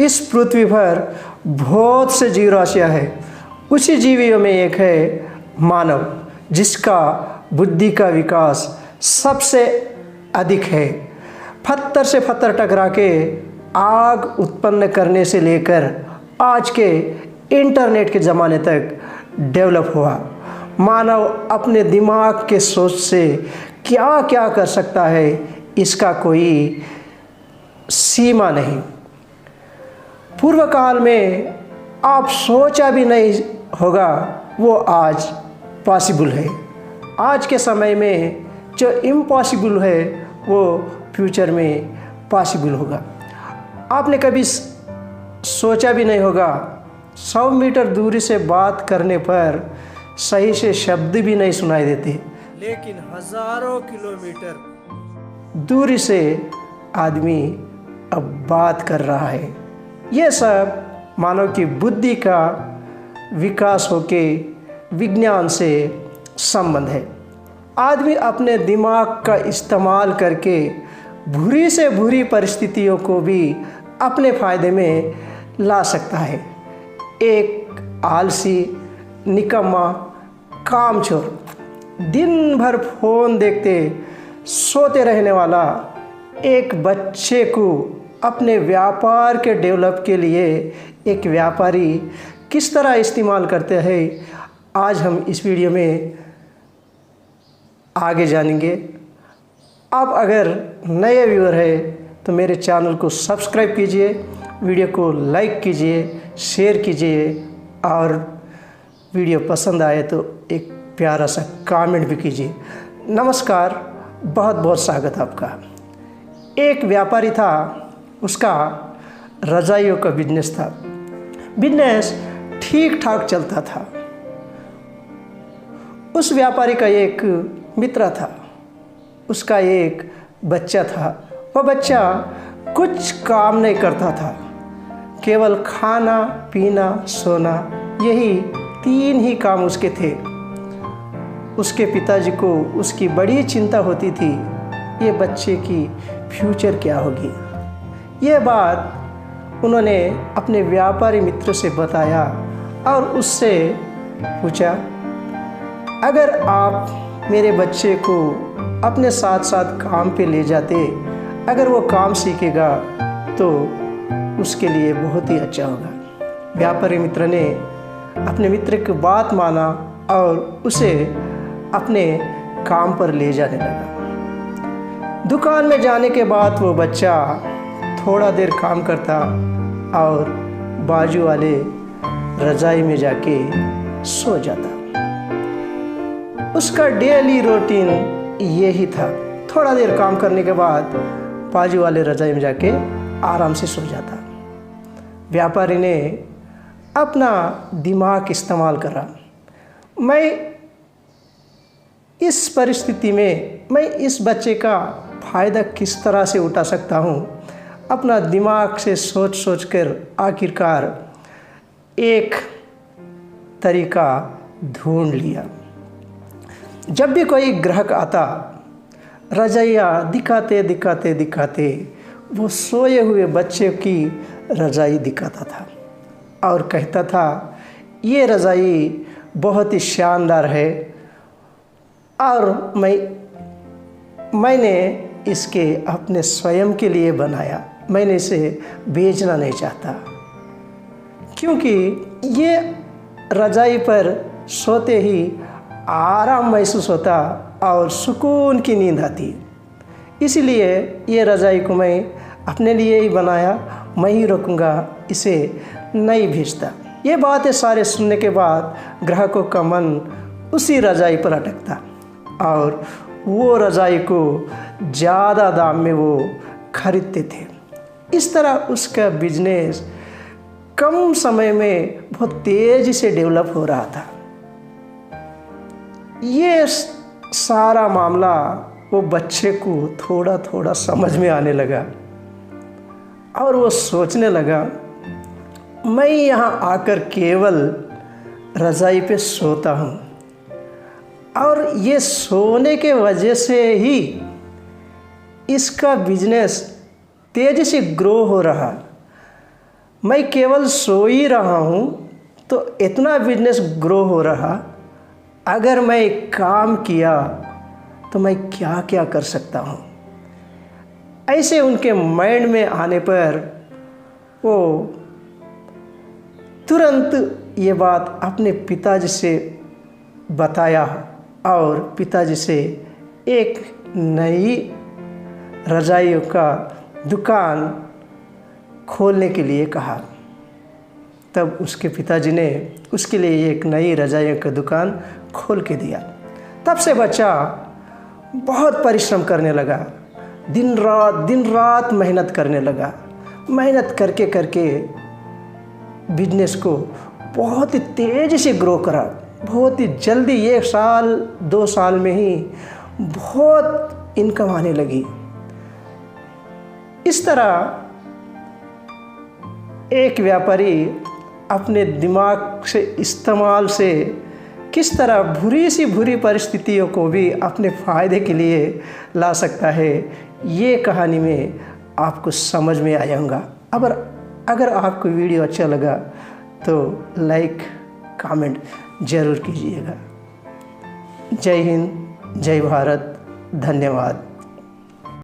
इस पृथ्वी पर बहुत से जीव राशियाँ हैं। उसी जीवियों में एक है मानव, जिसका बुद्धि का विकास सबसे अधिक है। पत्थर से पत्थर टकरा के आग उत्पन्न करने से लेकर आज के इंटरनेट के ज़माने तक डेवलप हुआ। मानव अपने दिमाग के सोच से क्या क्या कर सकता है, इसका कोई सीमा नहीं। पूर्व काल में आप सोचा भी नहीं होगा, वो आज पॉसिबल है। आज के समय में जो इम्पॉसिबल है वो फ्यूचर में पॉसिबल होगा। आपने कभी सोचा भी नहीं होगा, 100 मीटर दूरी से बात करने पर सही से शब्द भी नहीं सुनाई देते, लेकिन हजारों किलोमीटर दूरी से आदमी अब बात कर रहा है। ये सब मानव की बुद्धि का विकास होके विज्ञान से संबंध है। आदमी अपने दिमाग का इस्तेमाल करके बुरी से बुरी परिस्थितियों को भी अपने फ़ायदे में ला सकता है। एक आलसी, निकम्मा, कामचोर, दिन भर फ़ोन देखते सोते रहने वाला एक बच्चे को अपने व्यापार के डेवलप के लिए एक व्यापारी किस तरह इस्तेमाल करते हैं, आज हम इस वीडियो में आगे जानेंगे। आप अगर नए व्यूअर हैं तो मेरे चैनल को सब्सक्राइब कीजिए, वीडियो को लाइक कीजिए, शेयर कीजिए और वीडियो पसंद आए तो एक प्यारा सा कमेंट भी कीजिए। नमस्कार, बहुत बहुत स्वागत आपका। एक व्यापारी था, उसका रजाइयों का बिजनेस था। बिजनेस ठीक ठाक चलता था। उस व्यापारी का एक मित्र था, उसका एक बच्चा था। वह बच्चा कुछ काम नहीं करता था, केवल खाना, पीना, सोना, यही 3 ही काम उसके थे। उसके पिताजी को उसकी बड़ी चिंता होती थी, ये बच्चे की फ्यूचर क्या होगी। ये बात उन्होंने अपने व्यापारी मित्र से बताया और उससे पूछा, अगर आप मेरे बच्चे को अपने साथ साथ काम पे ले जाते, अगर वो काम सीखेगा तो उसके लिए बहुत ही अच्छा होगा। व्यापारी मित्र ने अपने मित्र की बात माना और उसे अपने काम पर ले जाने लगा। दुकान में जाने के बाद वो बच्चा थोड़ा देर काम करता और बाजू वाले रजाई में जाके सो जाता। उसका डेली रूटीन यही था। थोड़ा देर काम करने के बाद बाजू वाले रजाई में जाके आराम से सो जाता। व्यापारी ने अपना दिमाग इस्तेमाल करा, मैं इस परिस्थिति में मैं इस बच्चे का फ़ायदा किस तरह से उठा सकता हूँ। अपना दिमाग से सोच सोच कर आखिरकार एक तरीका ढूंढ लिया। जब भी कोई ग्राहक आता, रजाइयाँ दिखाते दिखाते दिखाते वो सोए हुए बच्चे की रजाई दिखाता था और कहता था, ये रजाई बहुत ही शानदार है और मैंने इसके अपने स्वयं के लिए बनाया, मैंने इसे बेचना नहीं चाहता, क्योंकि ये रजाई पर सोते ही आराम महसूस होता और सुकून की नींद आती। इसलिए ये रजाई को मैं अपने लिए ही बनाया, मैं ही रखूँगा, इसे नहीं भेजता। ये बातें सारे सुनने के बाद ग्राहकों का मन उसी रजाई पर अटकता और वो रजाई को ज़्यादा दाम में वो खरीदते थे। इस तरह उसका बिजनेस कम समय में बहुत तेज़ी से डेवलप हो रहा था। ये सारा मामला वो बच्चे को थोड़ा थोड़ा समझ में आने लगा और वो सोचने लगा, मैं यहाँ आकर केवल रज़ाई पे सोता हूँ और ये सोने के वजह से ही इसका बिजनेस तेज़ी से ग्रो हो रहा। मैं केवल सो ही रहा हूँ तो इतना बिजनेस ग्रो हो रहा, अगर मैं काम किया तो मैं क्या क्या कर सकता हूँ। ऐसे उनके माइंड में आने पर वो तुरंत ये बात अपने पिताजी से बताया और पिताजी से एक नई रजाइयों का दुकान खोलने के लिए कहा। तब उसके पिताजी ने उसके लिए एक नई रजाइयों का दुकान खोल के दिया। तब से बच्चा बहुत परिश्रम करने लगा, दिन रात मेहनत करने लगा। मेहनत करके करके बिजनेस को बहुत ही तेज़ी से ग्रो करा। बहुत ही जल्दी 1 साल 2 साल में ही बहुत इनकम आने लगी। इस तरह एक व्यापारी अपने दिमाग से इस्तेमाल से किस तरह बुरी परिस्थितियों को भी अपने फ़ायदे के लिए ला सकता है, ये कहानी में आपको समझ में आएगा। अगर आपको वीडियो अच्छा लगा तो लाइक कमेंट ज़रूर कीजिएगा। जय हिंद, जय भारत, धन्यवाद।